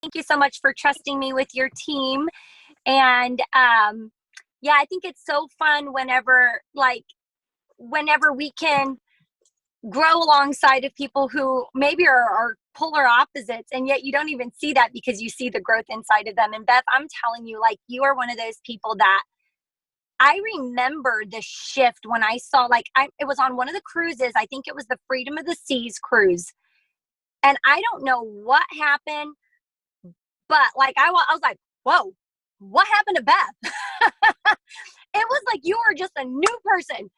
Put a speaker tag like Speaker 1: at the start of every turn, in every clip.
Speaker 1: Thank you so much for trusting me with your team. And yeah, I think it's so fun whenever we can grow alongside of people who maybe are polar opposites, and yet you don't even see that because you see the growth inside of them. And Beth, I'm telling you, like, you are one of those people that I remember the shift when I saw, it was on one of the cruises. I think it was the Freedom of the Seas cruise. And I don't know what happened, but I was like, whoa, what happened to Beth? It was like you were just a new person.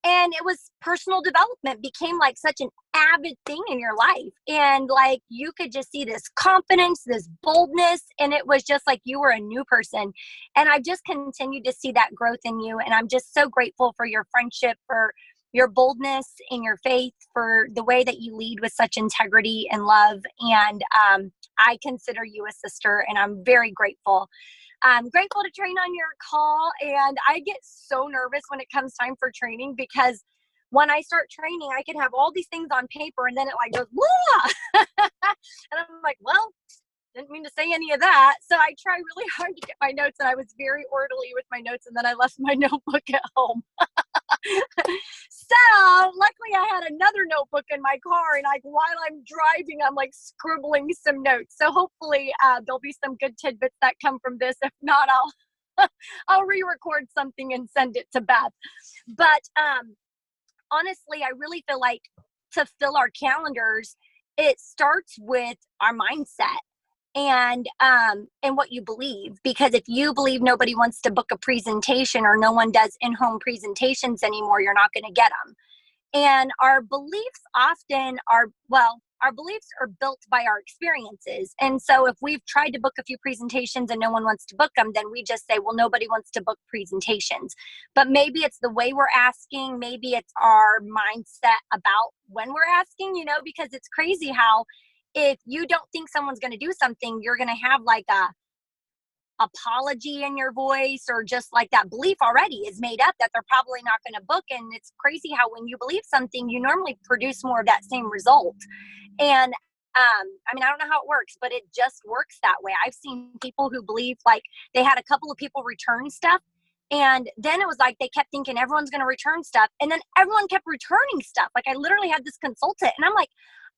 Speaker 1: And it was personal development became like such an avid thing in your life. And like you could just see this confidence, this boldness, and it was just like you were a new person. And I've just continued to see that growth in you. And I'm just so grateful for your friendship, for your boldness and your faith, for the way that you lead with such integrity and love. And I consider you a sister, and I'm very grateful. I'm grateful to train on your call. And I get so nervous when it comes time for training, because when I start training, I can have all these things on paper and then it like goes, whoa. And I'm like, well, didn't mean to say any of that. So I try really hard to get my notes, and I was very orderly with my notes, and then I left my notebook at home. So luckily I had another notebook in my car, and like while I'm driving, I'm like scribbling some notes. So hopefully there'll be some good tidbits that come from this. If not, I'll re-record something and send it to Beth. But honestly, I really feel like to fill our calendars, it starts with our mindset and what you believe. Because if you believe nobody wants to book a presentation, or no one does in-home presentations anymore, you're not going to get them. And our beliefs often are, well, our beliefs are built by our experiences. And so if we've tried to book a few presentations and no one wants to book them, then we just say, well, nobody wants to book presentations. But maybe it's the way we're asking, maybe it's our mindset about when we're asking, because it's crazy how if you don't think someone's going to do something, you're going to have like a apology in your voice, or just like that belief already is made up that they're probably not going to book. And it's crazy how when you believe something, you normally produce more of that same result. And I don't know how it works, but it just works that way. I've seen people who believe, like, they had a couple of people return stuff, and then it was like they kept thinking everyone's going to return stuff, and then everyone kept returning stuff. Like, I literally had this consultant, and I'm like,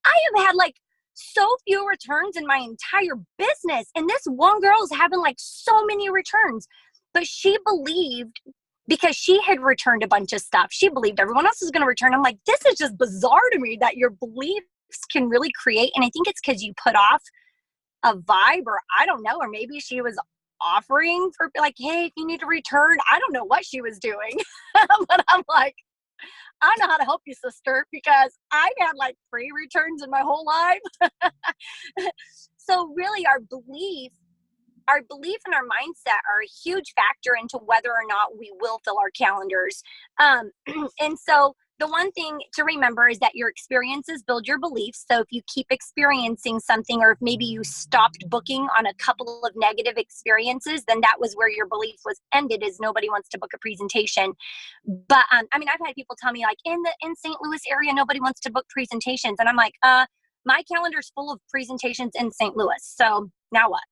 Speaker 1: I have had like so few returns in my entire business, and this one girl is having like so many returns. But she believed, because she had returned a bunch of stuff, she believed everyone else was going to return. I'm like, this is just bizarre to me that your beliefs can really create. And I think it's because you put off a vibe, or I don't know, or maybe she was offering for like, hey, if you need to return, I don't know what she was doing. But I'm like, I know how to help you, sister, because I've had like 3 returns in my whole life. So really our belief and our mindset are a huge factor into whether or not we will fill our calendars. And so the one thing to remember is that your experiences build your beliefs. So if you keep experiencing something, or if maybe you stopped booking on a couple of negative experiences, then that was where your belief was ended, is nobody wants to book a presentation. But I've had people tell me, like, in St. Louis area, nobody wants to book presentations. And I'm like, my calendar's full of presentations in St. Louis. So now what?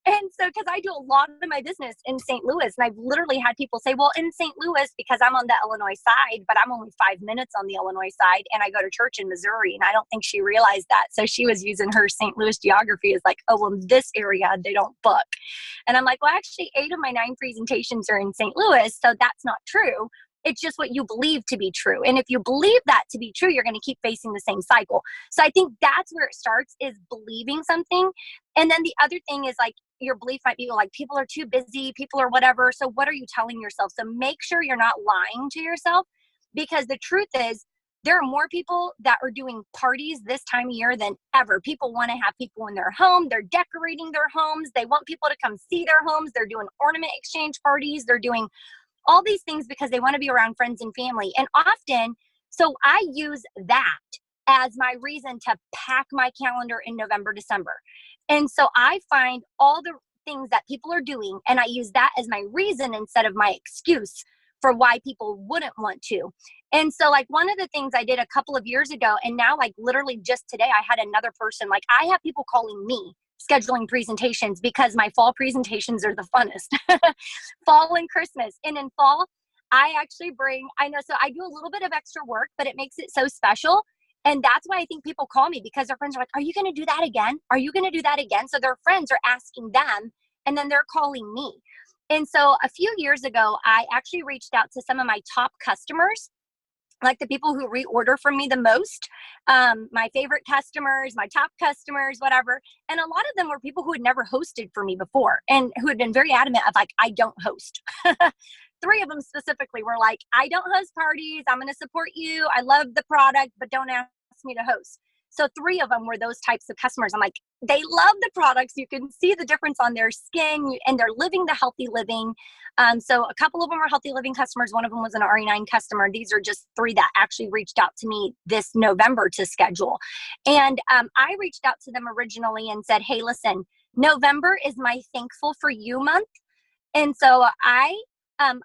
Speaker 1: And so, because I do a lot of my business in St. Louis, and I've literally had people say, well, in St. Louis, because I'm on the Illinois side, but I'm only 5 minutes on the Illinois side, and I go to church in Missouri. And I don't think she realized that. So she was using her St. Louis geography as like, oh, well, in this area, they don't book. And I'm like, well, actually 8 of my 9 presentations are in St. Louis. So that's not true. It's just what you believe to be true. And if you believe that to be true, you're going to keep facing the same cycle. So I think that's where it starts, is believing something. And then the other thing is, like, your belief might be like, people are too busy, people are whatever. So what are you telling yourself? So make sure you're not lying to yourself, because the truth is, there are more people that are doing parties this time of year than ever. People want to have people in their home. They're decorating their homes. They want people to come see their homes. They're doing ornament exchange parties. They're doing all these things because they want to be around friends and family. And often, so I use that as my reason to pack my calendar in November, December. And so I find all the things that people are doing, and I use that as my reason instead of my excuse for why people wouldn't want to. And so, like, one of the things I did a couple of years ago, and now, like, literally just today, I had another person, like, I have people calling me scheduling presentations because my fall presentations are the funnest. Fall and Christmas. And in fall, I actually I know, so I do a little bit of extra work, but it makes it so special. And that's why I think people call me, because their friends are like, are you going to do that again? Are you going to do that again? So their friends are asking them, and then they're calling me. And so a few years ago, I actually reached out to some of my top customers, like the people who reorder from me the most, my favorite customers, my top customers, whatever. And a lot of them were people who had never hosted for me before and who had been very adamant of like, I don't host. 3 of them specifically were like, I don't host parties. I'm going to support you. I love the product, but don't ask me to host. So 3 of them were those types of customers. I'm like, they love the products. You can see the difference on their skin, and they're living the healthy living. So a couple of them are healthy living customers. One of them was an RE9 customer. These are just 3 that actually reached out to me this November to schedule. And I reached out to them originally and said, hey, listen, November is my Thankful for You month. And so I am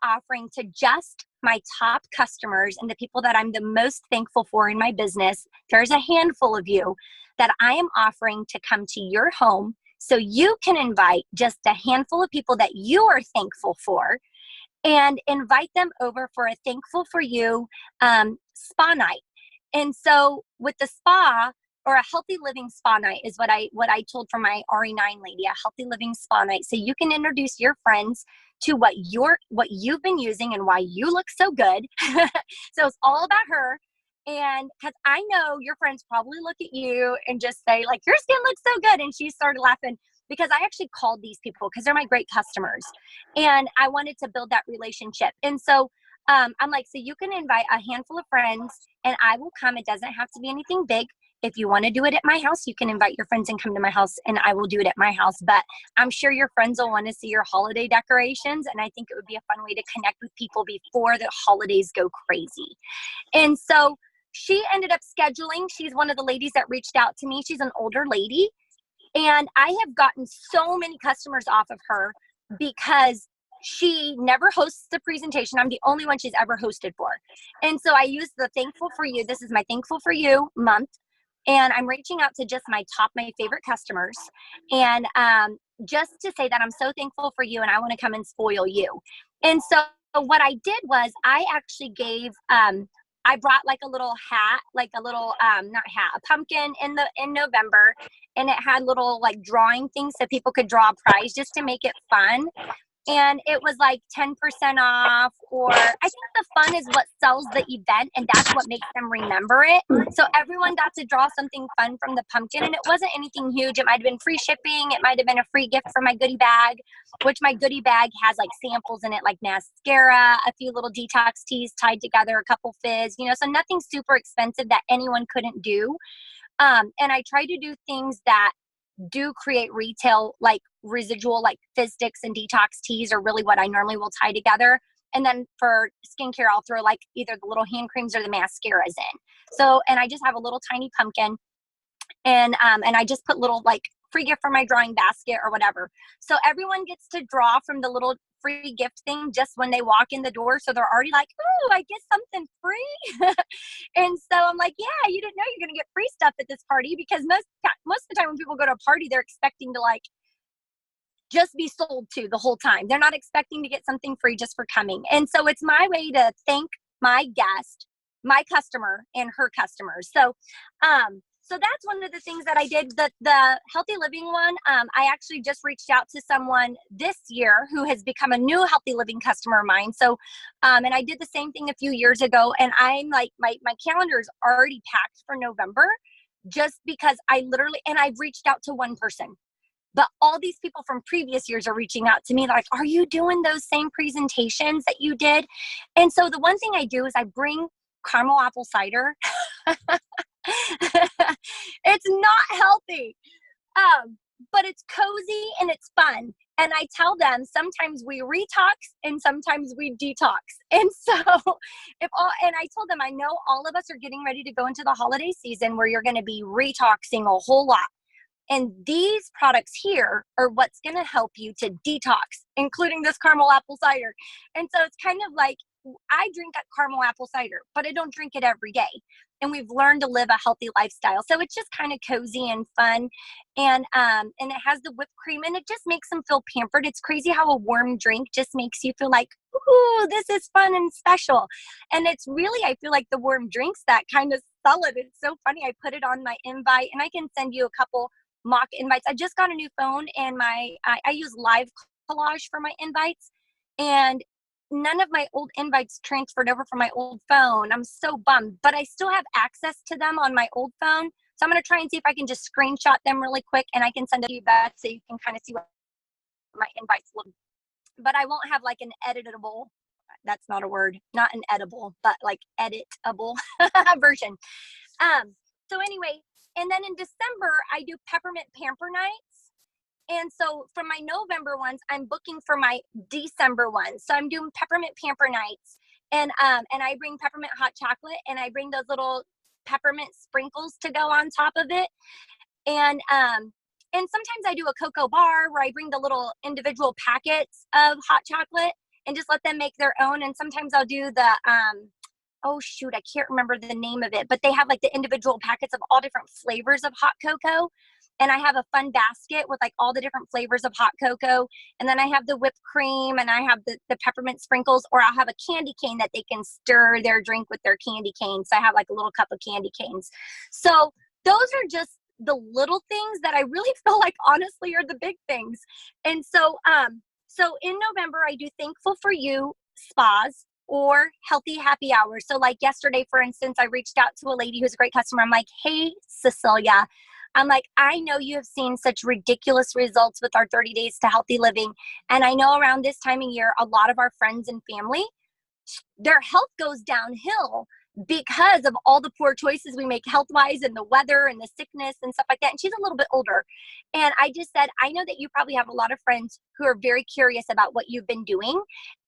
Speaker 1: offering to just my top customers and the people that I'm the most thankful for in my business. There's a handful of you that I am offering to come to your home so you can invite just a handful of people that you are thankful for and invite them over for a Thankful for You spa night. And so with the spa, or a healthy living spa night is what I told for my RE9 lady, a healthy living spa night. So you can introduce your friends to what you've been using and why you look so good. So it's all about her. And because I know your friends probably look at you and just say like, your skin looks so good. And she started laughing because I actually called these people because they're my great customers. And I wanted to build that relationship. And so I'm like, so you can invite a handful of friends and I will come. It doesn't have to be anything big. If you want to do it at my house, you can invite your friends and come to my house and I will do it at my house. But I'm sure your friends will want to see your holiday decorations. And I think it would be a fun way to connect with people before the holidays go crazy. And so she ended up scheduling. She's one of the ladies that reached out to me. She's an older lady. And I have gotten so many customers off of her because she never hosts the presentation. I'm the only one she's ever hosted for. And so I use the Thankful for You. This is my Thankful for You month. And I'm reaching out to just my favorite customers. And just to say that I'm so thankful for you and I want to come and spoil you. And so what I did was I actually gave, I brought like a little hat, like a little, not hat, a pumpkin in November. And it had little like drawing things so people could draw a prize just to make it fun. And it was like 10% off, or I think the fun is what sells the event and that's what makes them remember it. So everyone got to draw something fun from the pumpkin and it wasn't anything huge. It might've been free shipping. It might've been a free gift for my goodie bag, which my goodie bag has like samples in it, like mascara, a few little detox teas tied together, a couple fizz, so nothing super expensive that anyone couldn't do. And I try to do things that do create retail, like residual, like fizz sticks and detox teas are really what I normally will tie together. And then for skincare, I'll throw like either the little hand creams or the mascaras in. So, and I just have a little tiny pumpkin and I just put little like free gift for my drawing basket or whatever. So everyone gets to draw from the little free gift thing just when they walk in the door. So they're already like, ooh, I get something free. And so I'm like, yeah, you didn't know you're going to get free stuff at this party, because most of the time when people go to a party, they're expecting to like just be sold to the whole time. They're not expecting to get something free just for coming. And so it's my way to thank my guest, my customer, and her customers. So, so that's one of the things that I did. The healthy living one, I actually just reached out to someone this year who has become a new healthy living customer of mine. So, and I did the same thing a few years ago. And I'm like, my calendar is already packed for November, just because and I've reached out to one person. But all these people from previous years are reaching out to me like, are you doing those same presentations that you did? And so the one thing I do is I bring caramel apple cider. It's not healthy, but it's cozy and it's fun. And I tell them sometimes we retox and sometimes we detox. And so and I told them, I know all of us are getting ready to go into the holiday season where you're going to be retoxing a whole lot. And these products here are what's going to help you to detox, including this caramel apple cider. And so it's kind of like, I drink caramel apple cider, but I don't drink it every day. And we've learned to live a healthy lifestyle. So it's just kind of cozy and fun. And it has the whipped cream and it just makes them feel pampered. It's crazy how a warm drink just makes you feel like, ooh, this is fun and special. And it's really, I feel like the warm drinks that kind of sell it. It's so funny. I put it on my invite and I can send you a couple mock invites. I just got a new phone and I use Live Collage for my invites. And none of my old invites transferred over from my old phone. I'm so bummed, but I still have access to them on my old phone. So I'm going to try and see if I can just screenshot them really quick and I can send it to you back so you can kind of see what my invites look. But I won't have like an editable, that's not a word, not an edible, but like editable version. So anyway, and then in December, I do peppermint pamper nights. And so for my November ones, I'm booking for my December ones. So I'm doing peppermint pamper nights. And I bring peppermint hot chocolate and I bring those little peppermint sprinkles to go on top of it. And sometimes I do a cocoa bar where I bring the little individual packets of hot chocolate and just let them make their own. And sometimes I'll do the, oh shoot, I can't remember the name of it, but they have like the individual packets of all different flavors of hot cocoa. And I have a fun basket with like all the different flavors of hot cocoa. And then I have the whipped cream and I have the peppermint sprinkles, or I'll have a candy cane that they can stir their drink with their candy cane. So I have like a little cup of candy canes. So those are just the little things that I really feel like honestly are the big things. And so, so in November, I do Thankful for You spas or healthy happy hours. So like yesterday, for instance, I reached out to a lady who's a great customer. I'm like, hey, Cecilia, I'm like, I know you have seen such ridiculous results with our 30 days to healthy living. And I know around this time of year, a lot of our friends and family, their health goes downhill because of all the poor choices we make health-wise and the weather and the sickness and stuff like that. And she's a little bit older. And I just said, I know that you probably have a lot of friends who are very curious about what you've been doing.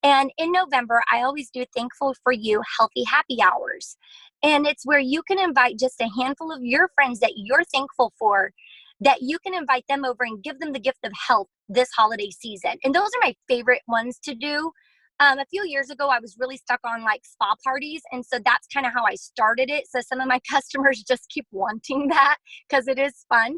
Speaker 1: And in November, I always do Thankful for You healthy happy hours. And it's where you can invite just a handful of your friends that you're thankful for, that you can invite them over and give them the gift of health this holiday season. And those are my favorite ones to do. A few years ago, I was really stuck on like spa parties. And so that's kind of how I started it. So some of my customers just keep wanting that because it is fun.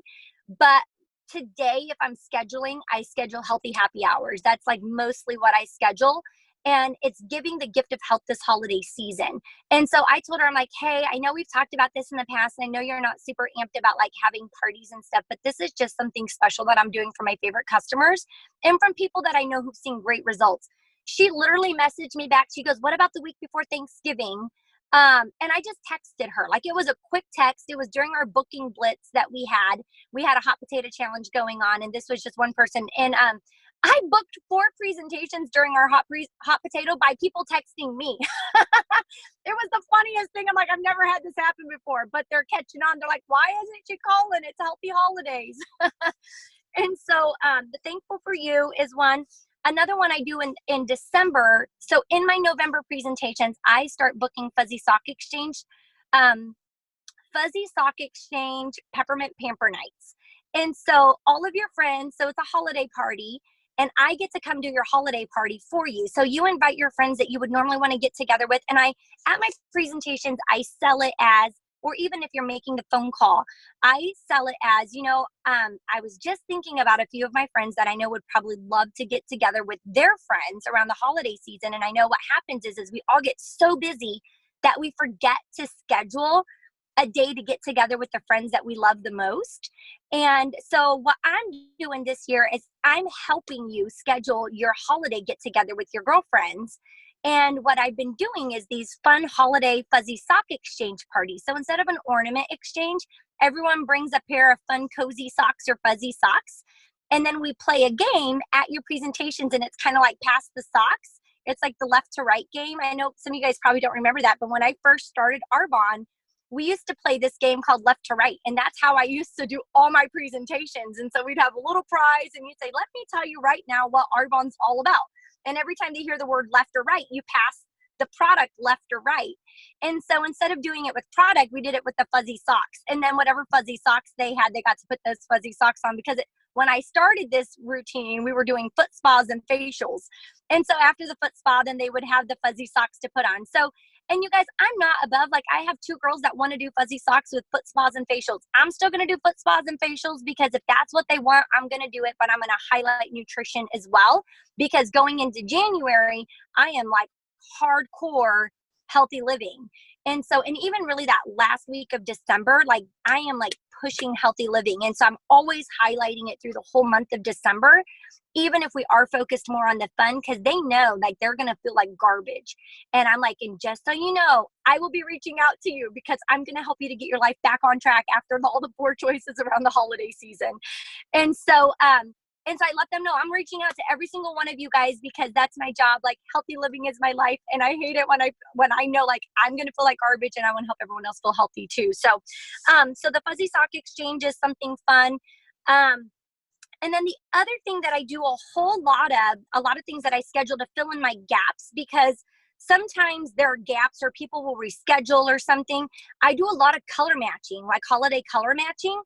Speaker 1: But today, if I'm scheduling, I schedule healthy happy hours. That's like mostly what I schedule. And it's giving the gift of health this holiday season. And so I told her, I'm like, hey, I know we've talked about this in the past. And I know you're not super amped about like having parties and stuff, but this is just something special that I'm doing for my favorite customers and from people that I know who've seen great results. She literally messaged me back. She goes, what about the week before Thanksgiving? And I just texted her. Like it was a quick text. It was during our booking blitz that we had. We had a hot potato challenge going on, and this was just one person. And I booked 4 presentations during our hot potato by people texting me. It was the funniest thing. I'm like, I've never had this happen before, but they're catching on. They're like, why isn't she calling? It's healthy holidays. And so the Thankful for You is one. Another one I do in December. So in my November presentations, I start booking Fuzzy Sock Exchange, Peppermint Pamper Nights. And so all of your friends, so it's a holiday party, and I get to come do your holiday party for you. So you invite your friends that you would normally want to get together with. And at my presentations, I sell it as, or even if you're making the phone call, I sell it as, I was just thinking about a few of my friends that I know would probably love to get together with their friends around the holiday season. And I know what happens is we all get so busy that we forget to schedule a day to get together with the friends that we love the most. And so what I'm doing this year is I'm helping you schedule your holiday get together with your girlfriends. And what I've been doing is these fun holiday fuzzy sock exchange parties. So instead of an ornament exchange, everyone brings a pair of fun cozy socks or fuzzy socks. And then we play a game at your presentations, and it's kind of like pass the socks. It's like the left to right game. I know some of you guys probably don't remember that, but when I first started Arbonne, we used to play this game called left to right. And that's how I used to do all my presentations. And so we'd have a little prize and you'd say, let me tell you right now what Arbonne's all about. And every time they hear the word left or right, you pass the product left or right. And so instead of doing it with product, we did it with the fuzzy socks. And then whatever fuzzy socks they had, they got to put those fuzzy socks on because when I started this routine, we were doing foot spas and facials. And so after the foot spa, then they would have the fuzzy socks to put on. So, and you guys, I'm not above, like I have 2 girls that want to do fuzzy socks with foot spas and facials. I'm still going to do foot spas and facials because if that's what they want, I'm going to do it, but I'm going to highlight nutrition as well, because going into January, I am like hardcore healthy living. And so, and even really that last week of December, like I am like pushing healthy living. And so I'm always highlighting it through the whole month of December, even if we are focused more on the fun, because they know like they're going to feel like garbage. And I'm like, and just so you know, I will be reaching out to you because I'm going to help you to get your life back on track after all the poor choices around the holiday season. And so, I let them know I'm reaching out to every single one of you guys because that's my job. Like healthy living is my life. And I hate it when I know like I'm going to feel like garbage and I want to help everyone else feel healthy too. So, so the fuzzy sock exchange is something fun. And then the other thing that I do a lot of things that I schedule to fill in my gaps, because sometimes there are gaps or people will reschedule or something. I do a lot of color matching, like holiday color matching.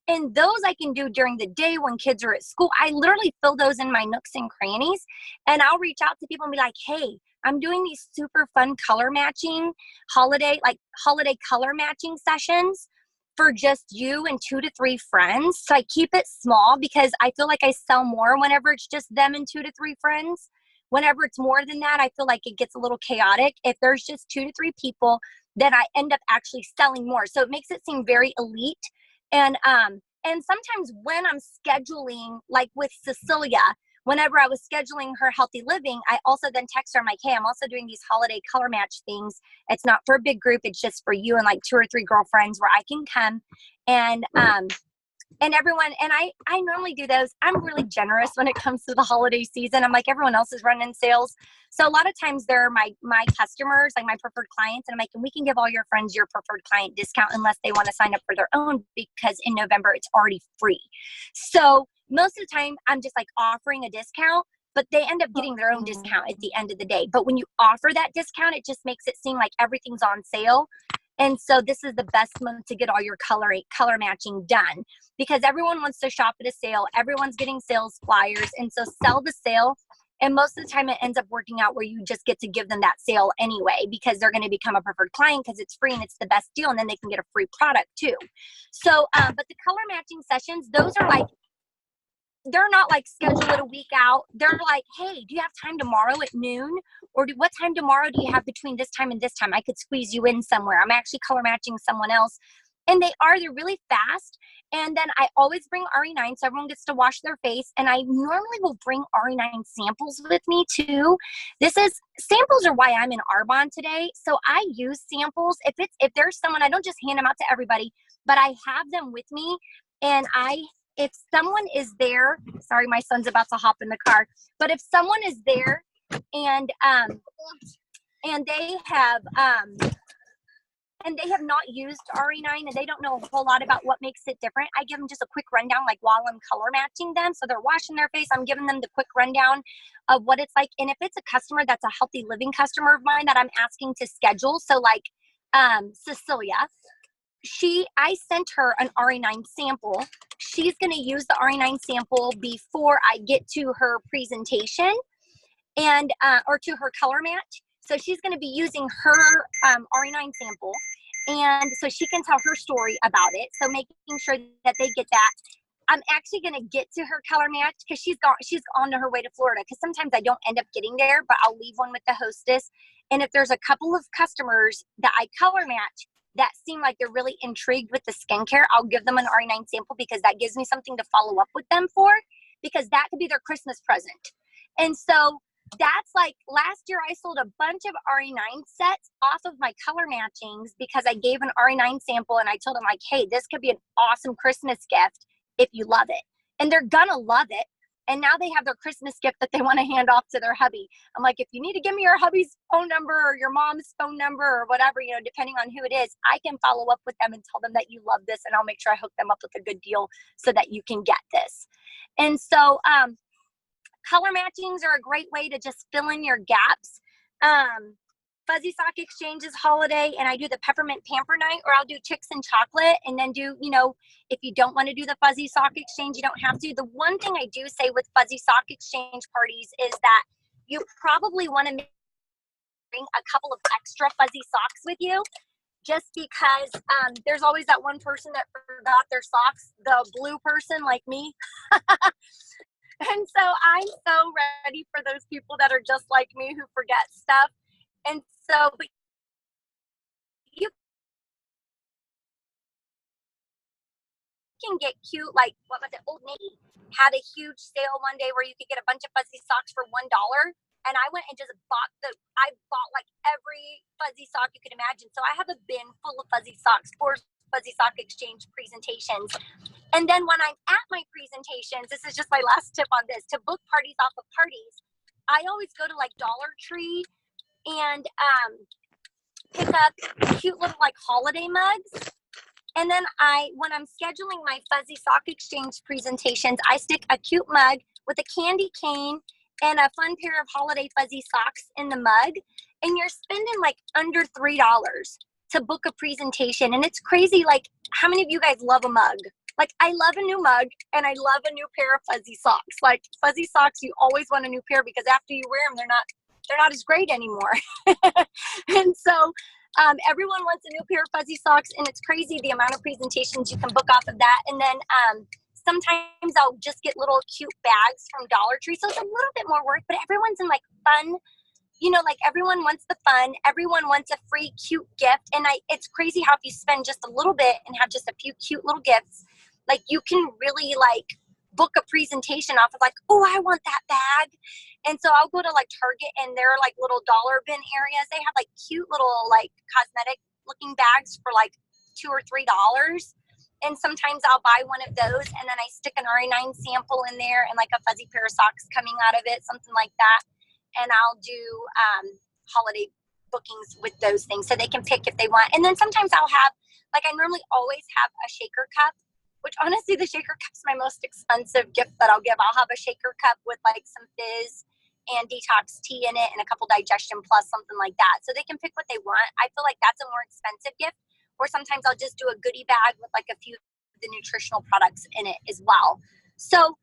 Speaker 1: And those I can do during the day when kids are at school. I literally fill those in my nooks and crannies. And I'll reach out to people and be like, hey, I'm doing these super fun color matching holiday color matching sessions for just you and 2 to 3 friends. So I keep it small because I feel like I sell more whenever it's just them and 2 to 3 friends. Whenever it's more than that, I feel like it gets a little chaotic. If there's just 2 to 3 people, then I end up actually selling more. So it makes it seem very elite. And sometimes when I'm scheduling, like with Cecilia, whenever I was scheduling her healthy living, I also then text her, I'm like, hey, I'm also doing these holiday color match things. It's not for a big group. It's just for you and like 2 or 3 girlfriends where I can come and everyone, and I normally do those. I'm really generous when it comes to the holiday season. I'm like, everyone else is running sales. So a lot of times they're my customers, like my preferred clients. And I'm like, and we can give all your friends your preferred client discount unless they want to sign up for their own, because in November it's already free. So most of the time I'm just like offering a discount, but they end up getting their own discount at the end of the day. But when you offer that discount, it just makes it seem like everything's on sale. And so this is the best month to get all your color matching done, because everyone wants to shop at a sale. Everyone's getting sales flyers. And so sell the sale. And most of the time it ends up working out where you just get to give them that sale anyway, because they're going to become a preferred client because it's free and it's the best deal. And then they can get a free product too. So, but the color matching sessions, those are like, they're not like schedule it a week out. They're like, hey, do you have time tomorrow at noon? Or what time tomorrow do you have between this time and this time? I could squeeze you in somewhere. I'm actually color matching someone else. And they're really fast. And then I always bring RE9 so everyone gets to wash their face. And I normally will bring RE9 samples with me too. Samples are why I'm in Arbonne today. So I use samples. If there's someone, I don't just hand them out to everybody, but I have them with me. And if someone is there, sorry, my son's about to hop in the car, but if someone is there and they have not used RE9 and they don't know a whole lot about what makes it different, I give them just a quick rundown, like while I'm color matching them. So they're washing their face, I'm giving them the quick rundown of what it's like. And if it's a customer that's a healthy living customer of mine that I'm asking to schedule, so like Cecilia, I sent her an RE9 sample. She's going to use the RE9 sample before I get to her presentation and or to her color match. So she's going to be using her RE9 sample, and so she can tell her story about it. So making sure that they get that. I'm actually going to get to her color match because she's on to her way to Florida, because sometimes I don't end up getting there, but I'll leave one with the hostess. And if there's a couple of customers that I color match that seem like they're really intrigued with the skincare, I'll give them an RE9 sample, because that gives me something to follow up with them for, because that could be their Christmas present. And so that's like, last year I sold a bunch of RE9 sets off of my color matchings because I gave an RE9 sample and I told them like, hey, this could be an awesome Christmas gift if you love it. And they're gonna love it. And now they have their Christmas gift that they want to hand off to their hubby. I'm like, if you need to give me your hubby's phone number or your mom's phone number or whatever, depending on who it is, I can follow up with them and tell them that you love this, and I'll make sure I hook them up with a good deal so that you can get this. And so color matchings are a great way to just fill in your gaps. Fuzzy Sock Exchange is holiday, and I do the peppermint pamper night, or I'll do chicks and chocolate, and then do, if you don't want to do the Fuzzy Sock Exchange, you don't have to. The one thing I do say with Fuzzy Sock Exchange parties is that you probably want to bring a couple of extra fuzzy socks with you, just because there's always that one person that forgot their socks, the blue person like me. And so I'm so ready for those people that are just like me who forget stuff. And so, but you can get cute, like, what was it, Old Navy had a huge sale one day where you could get a bunch of fuzzy socks for $1. And I went and just I bought like every fuzzy sock you could imagine. So I have a bin full of fuzzy socks for Fuzzy Sock Exchange presentations. And then when I'm at my presentations, this is just my last tip on this, to book parties off of parties, I always go to like Dollar Tree and pick up cute little like holiday mugs. And then when I'm scheduling my Fuzzy Sock Exchange presentations, I stick a cute mug with a candy cane and a fun pair of holiday fuzzy socks in the mug. And you're spending like under $3 to book a presentation. And it's crazy, like, how many of you guys love a mug? Like, I love a new mug, and I love a new pair of fuzzy socks. Like, fuzzy socks, you always want a new pair, because after you wear them, they're not as great anymore. And so everyone wants a new pair of fuzzy socks, and it's crazy the amount of presentations you can book off of that. And then sometimes I'll just get little cute bags from Dollar Tree. So it's a little bit more work, but everyone's in like fun, like everyone wants the fun. Everyone wants a free cute gift. And it's crazy how if you spend just a little bit and have just a few cute little gifts, like you can really like book a presentation off of like, oh, I want that bag. And so I'll go to like Target, and there are like little dollar bin areas. They have like cute little like cosmetic looking bags for like $2 or $3. And sometimes I'll buy one of those, and then I stick an RA9 sample in there and like a fuzzy pair of socks coming out of it, something like that. And I'll do holiday bookings with those things, so they can pick if they want. And then sometimes I'll have, like, I normally always have a shaker cup, which honestly, the shaker cup's my most expensive gift that I'll give. I'll have a shaker cup with like some fizz and detox tea in it and a couple digestion plus, something like that. So they can pick what they want. I feel like that's a more expensive gift. Or sometimes I'll just do a goodie bag with like a few of the nutritional products in it as well. So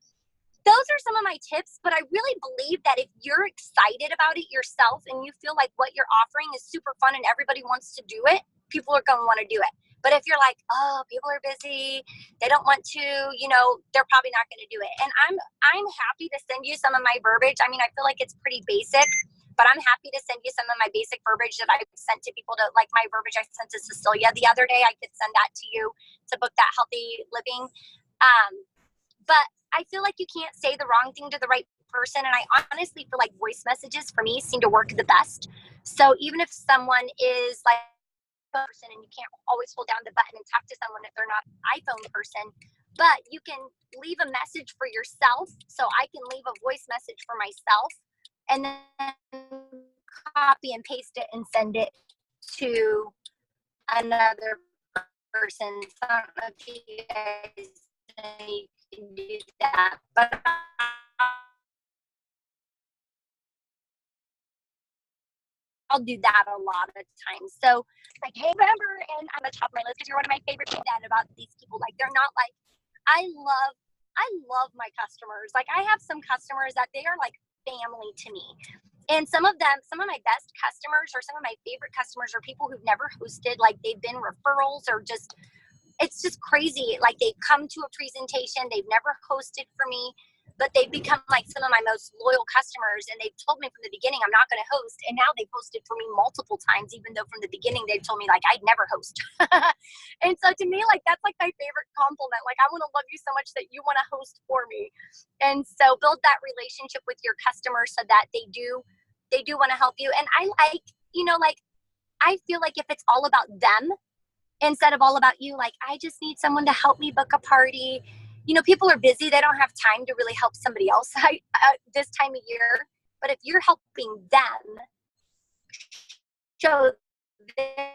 Speaker 1: those are some of my tips, but I really believe that if you're excited about it yourself and you feel like what you're offering is super fun and everybody wants to do it, people are going to want to do it. But if you're like, oh, people are busy, they don't want to, they're probably not going to do it. And I'm happy to send you some of my verbiage. I mean, I feel like it's pretty basic, but I'm happy to send you some of my basic verbiage that I've sent to people, to like my verbiage I sent to Cecilia the other day. I could send that to you to book that healthy living. But I feel like you can't say the wrong thing to the right person. And I honestly feel like voice messages for me seem to work the best. So even if someone is like a person and you can't always hold down the button and talk to someone if they're not an iPhone person, but you can leave a message for yourself. So I can leave a voice message for myself and then copy and paste it and send it to another person. So I don't know if you guys can do that, but I'll do that a lot of times. So like, hey, remember, and I'm at the top of my list because you're one of my favorite things about these people. Like, they're not like, I love my customers. Like, I have some customers that they are like family to me. And some of my best customers, or some of my favorite customers, are people who've never hosted. Like, they've been referrals, or just, it's just crazy. Like, they come to a presentation, they've never hosted for me, but they've become like some of my most loyal customers. And they've told me from the beginning, I'm not going to host. And now they've hosted for me multiple times, even though from the beginning they've told me like, I'd never host. And so to me, like, that's like my favorite compliment. Like, I want to love you so much that you want to host for me. And so build that relationship with your customers so that they do want to help you. And I like, like, I feel like if it's all about them instead of all about you, like, I just need someone to help me book a party. People are busy. They don't have time to really help somebody else this time of year. But if you're helping them, show them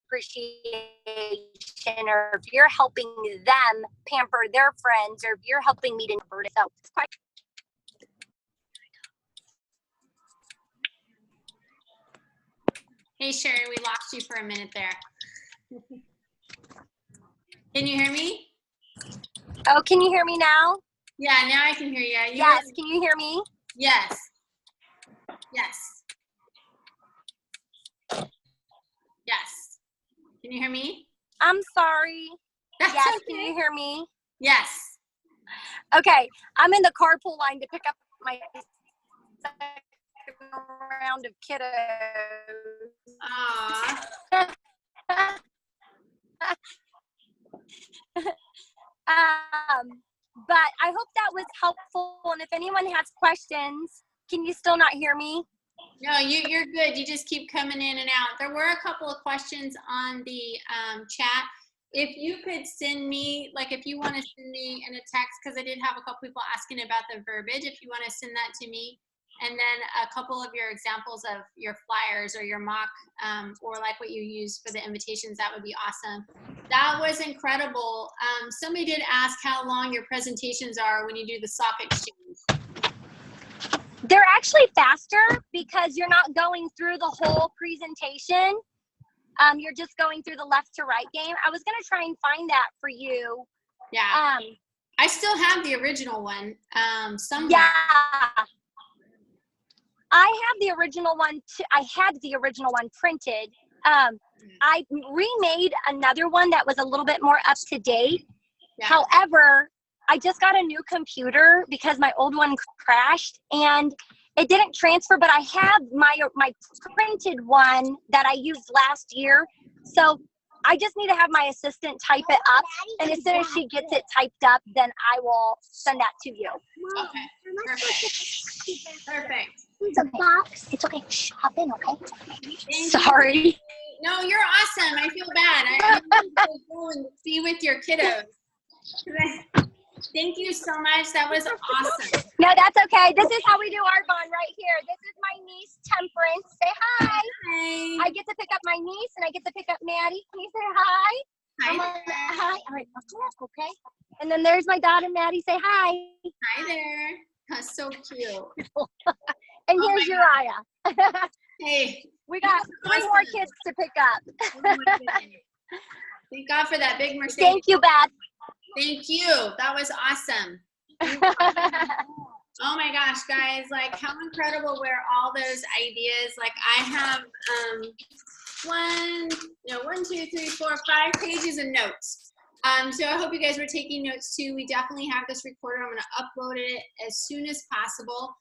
Speaker 1: appreciation, or if you're helping them pamper their friends, or if you're helping me to convert it. So it's quite.
Speaker 2: Hey, Sheri, we lost you for a minute there. Can you hear me?
Speaker 1: Oh, can you hear me now?
Speaker 2: Yeah, now I can hear you.
Speaker 1: Yes, can you hear me?
Speaker 2: Yes. Yes. Yes. Can you hear me?
Speaker 1: I'm sorry.
Speaker 2: That's
Speaker 1: yes,
Speaker 2: okay.
Speaker 1: Can you hear me?
Speaker 2: Yes.
Speaker 1: Okay, I'm in the carpool line to pick up my second round of kiddos.
Speaker 2: Aww.
Speaker 1: But I hope that was helpful. And if anyone has questions, can you still not hear me?
Speaker 2: No, you're good. You just keep coming in and out. There were a couple of questions on the chat. If you could send me, like if you want to send me in a text, because I did have a couple people asking about the verbiage, if you want to send that to me, and then a couple of your examples of your flyers or your mock, or like what you use for the invitations, that would be awesome. That was incredible. Somebody did ask how long your presentations are when you do the sock exchange.
Speaker 1: They're actually faster because you're not going through the whole presentation. You're just going through the left to right game. I was going to try and find that for you.
Speaker 2: Yeah. I still have the original one somewhere.
Speaker 1: Yeah. I have the original one. I had the original one printed. I remade another one that was a little bit more up to date. Yeah. However, I just got a new computer because my old one crashed and it didn't transfer, but I have my printed one that I used last year. So I just need to have my assistant type it up, and as soon as she gets it typed up, then I will send that to you.
Speaker 2: Okay, perfect. Perfect.
Speaker 1: It's a box. It's okay. Shh, hop in, okay? Sorry.
Speaker 2: No, you're awesome. I feel bad. I need to go and be with your kiddos. Thank you so much. That was awesome.
Speaker 1: No, that's okay. This is how we do our bond right here. This is my niece, Temperance. Say hi.
Speaker 2: Hi.
Speaker 1: I get to pick up my niece, and I get to pick up Maddie. Can you say hi?
Speaker 2: Hi.
Speaker 1: Hi. All right, okay. And then there's my daughter, Maddie. Say hi.
Speaker 2: Hi there. That's so cute.
Speaker 1: And here's Uriah.
Speaker 2: Hey.
Speaker 1: We got three more kids to pick up.
Speaker 2: Oh thank God for that big Mercedes.
Speaker 1: Thank you, Beth.
Speaker 2: Thank you. That was awesome. Oh my gosh, guys, like how incredible were all those ideas. Like I have 5 pages of notes. So I hope you guys were taking notes too. We definitely have this recorded. I'm going to upload it as soon as possible.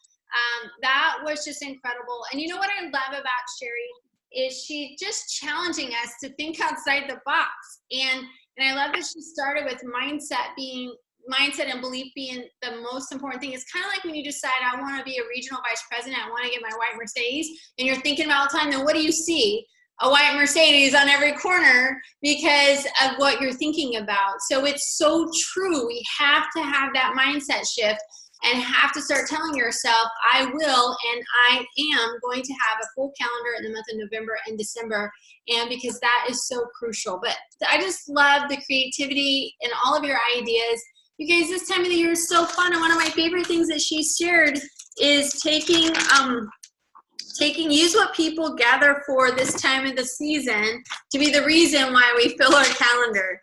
Speaker 2: That was just incredible. And you know what I love about Sheri is she just challenging us to think outside the box. And I love that she started with mindset and belief being the most important thing. It's kind of like when you decide, I want to be a regional vice president, I want to get my white Mercedes, and you're thinking about all the time, then what do you see? A white Mercedes on every corner because of what you're thinking about. So it's so true. We have to have that mindset shift and have to start telling yourself, I will, and I am going to have a full calendar in the month of November and December, and because that is so crucial. But I just love the creativity and all of your ideas. You guys, this time of the year is so fun, and one of my favorite things that she shared is use what people gather for this time of the season to be the reason why we fill our calendar.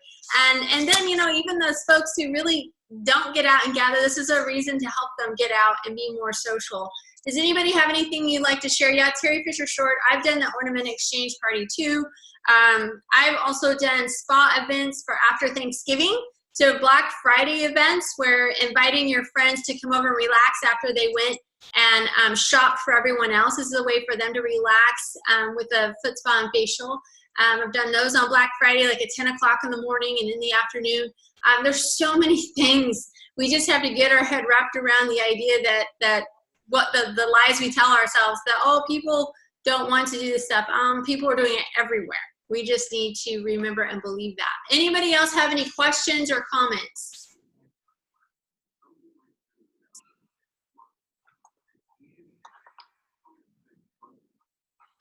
Speaker 2: And then, you know, even those folks who really don't get out and gather, this is a reason to help them get out and be more social. Does anybody have anything you'd like to share? Yeah, Terry Fisher Short, I've done the ornament exchange party too. I've also done spa events for after Thanksgiving. So Black Friday events where inviting your friends to come over and relax after they went and shop for everyone else. This is a way for them to relax with a foot spa and facial. I've done those on Black Friday, like at 10 o'clock in the morning and in the afternoon. There's so many things. We just have to get our head wrapped around the idea that what the lies we tell ourselves that, oh, people don't want to do this stuff. People are doing it everywhere. We just need to remember and believe that. Anybody else have any questions or comments?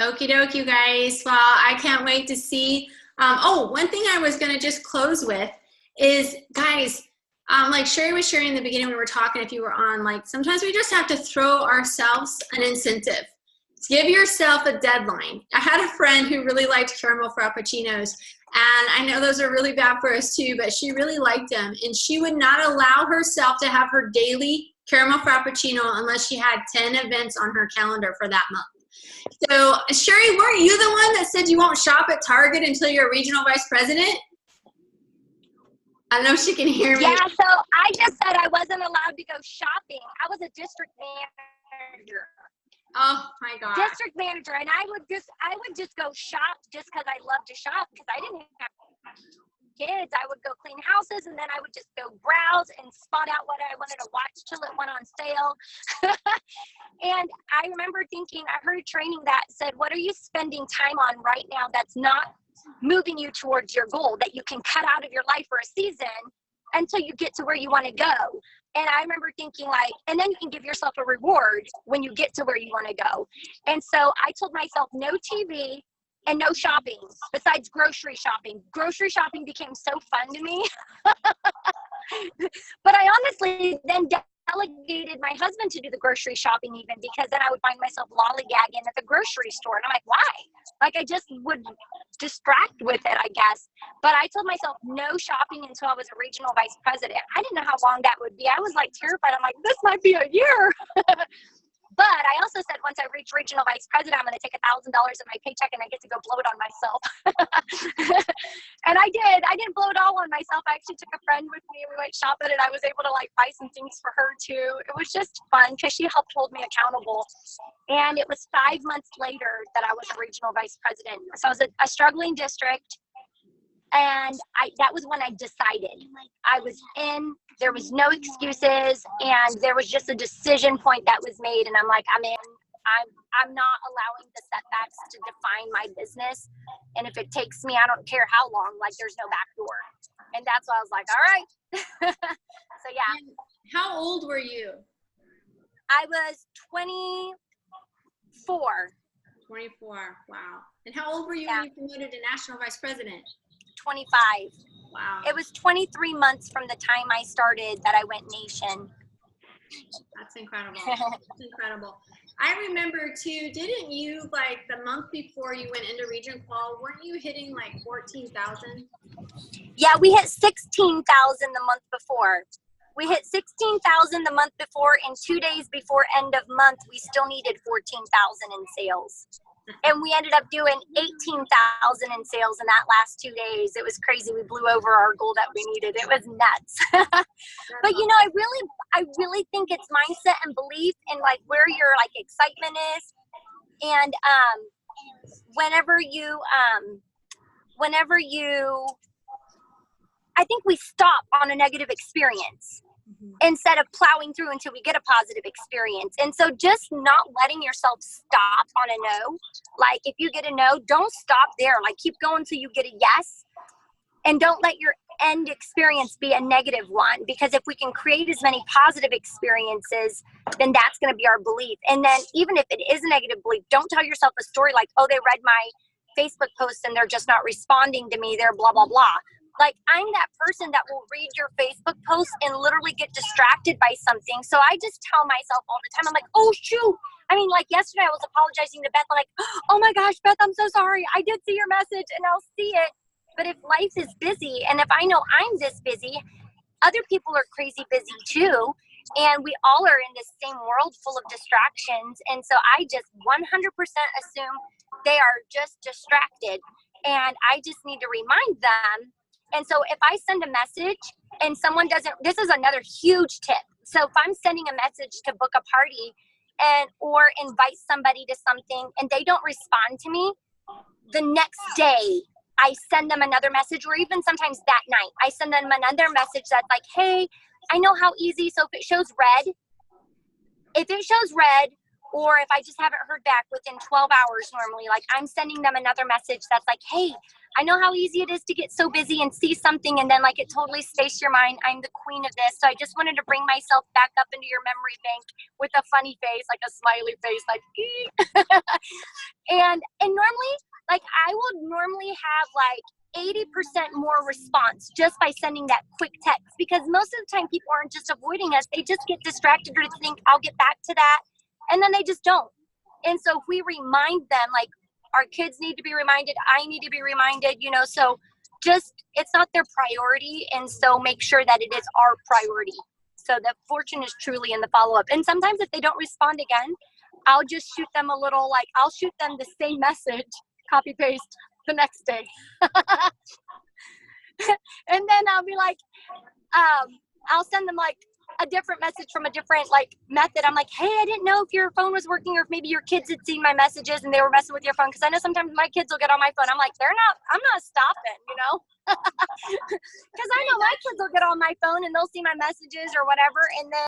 Speaker 2: Okie doke, you guys. Well, I can't wait to see Oh, one thing I was going to just close with is, guys, like Sheri was sharing in the beginning when we were talking, if you were on, like sometimes we just have to throw ourselves an incentive. Give yourself a deadline. I had a friend who really liked caramel frappuccinos, and I know those are really bad for us too, but she really liked them, and she would not allow herself to have her daily caramel frappuccino unless she had 10 events on her calendar for that month. So, Sheri, weren't you the one that said you won't shop at Target until you're a regional vice president? I don't know if she can hear me.
Speaker 1: Yeah, so I just said I wasn't allowed to go shopping. I was a district manager.
Speaker 2: Oh my God.
Speaker 1: District manager, and I would just go shop just because I love to shop, because I didn't have kids. I would go clean houses, and then I would just go browse and spot out what I wanted to watch till it went on sale. And I remember thinking, I heard a training that said, what are you spending time on right now that's not moving you towards your goal, that you can cut out of your life for a season until you get to where you want to go? And I remember thinking, like, and then you can give yourself a reward when you get to where you want to go. And so I told myself no TV and no shopping besides grocery shopping. Grocery shopping became so fun to me. But I honestly then delegated my husband to do the grocery shopping, even, because then I would find myself lollygagging at the grocery store. And I'm like, why? Like, I just would distract with it, I guess. But I told myself no shopping until I was a regional vice president. I didn't know how long that would be. I was like terrified. I'm like, this might be a year. But I also said, once I reach regional vice president, I'm going to take $1,000 of my paycheck and I get to go blow it on myself. And I did. I didn't blow it all on myself. I actually took a friend with me and we went shopping, and I was able to like buy some things for her too. It was just fun because she helped hold me accountable. And it was 5 months later that I was a regional vice president. So I was a struggling district. And that was when I decided. I was in, there was no excuses, and there was just a decision point that was made. And I'm like, I'm in. I'm not allowing the setbacks to define my business. And if it takes me, I don't care how long, like there's no back door. And that's why I was like, all right. So yeah.
Speaker 2: And how old were you?
Speaker 1: I was 24.
Speaker 2: 24. Wow. And how old were you when you promoted to national vice president?
Speaker 1: 25.
Speaker 2: Wow.
Speaker 1: It was 23 months from the time I started that I went nation.
Speaker 2: That's incredible. That's incredible. I remember too, didn't you, like the month before you went into region qual, weren't you hitting like 14,000?
Speaker 1: Yeah, we hit 16,000 the month before. We hit 16,000 the month before, and 2 days before end of month, we still needed 14,000 in sales. And we ended up doing 18,000 in sales in that last 2 days. It was crazy. We blew over our goal that we needed. It was nuts. But you know, I really think it's mindset and belief and like where your like excitement is. And whenever you I think we stop on a negative experience instead of plowing through until we get a positive experience. And so just not letting yourself stop on a no. Like if you get a no, don't stop there. Like keep going till you get a yes. And don't let your end experience be a negative one, because if we can create as many positive experiences, then that's going to be our belief. And then even if it is a negative belief, don't tell yourself a story like, oh, they read my Facebook post and they're just not responding to me. They're blah, blah, blah. Like I'm that person that will read your Facebook post and literally get distracted by something. So I just tell myself all the time, I'm like, oh shoot. I mean, like yesterday I was apologizing to Beth. I'm like, oh my gosh, Beth, I'm so sorry. I did see your message and I'll see it. But if life is busy, and if I know I'm this busy, other people are crazy busy too. And we all are in this same world full of distractions. And so I just 100% assume they are just distracted. And I just need to remind them. And so if I send a message and someone doesn't, this is another huge tip. So if I'm sending a message to book a party or invite somebody to something and they don't respond to me, the next day I send them another message, or even sometimes that night I send them another message that's like, hey, I know how easy. So if it shows red, or if I just haven't heard back within 12 hours normally, like I'm sending them another message that's like, hey, I know how easy it is to get so busy and see something and then like it totally stays your mind. I'm the queen of this. So I just wanted to bring myself back up into your memory bank with a funny face, like a smiley face, like, and normally, like I would normally have like 80% more response just by sending that quick text, because most of the time people aren't just avoiding us, they just get distracted or think I'll get back to that, and then they just don't. And so if we remind them, like our kids need to be reminded, I need to be reminded, you know, so just it's not their priority, and so make sure that it is our priority. So the fortune is truly in the follow-up. And sometimes if they don't respond again, I'll just shoot them a little, like I'll shoot them the same message, copy paste the next day. And then I'll be like, I'll send them like a different message from a different like method. I'm like, hey, I didn't know if your phone was working or if maybe your kids had seen my messages and they were messing with your phone. Cause I know sometimes my kids will get on my phone. I'm like, I'm not stopping, you know? Cause I know my kids will get on my phone and they'll see my messages or whatever. And then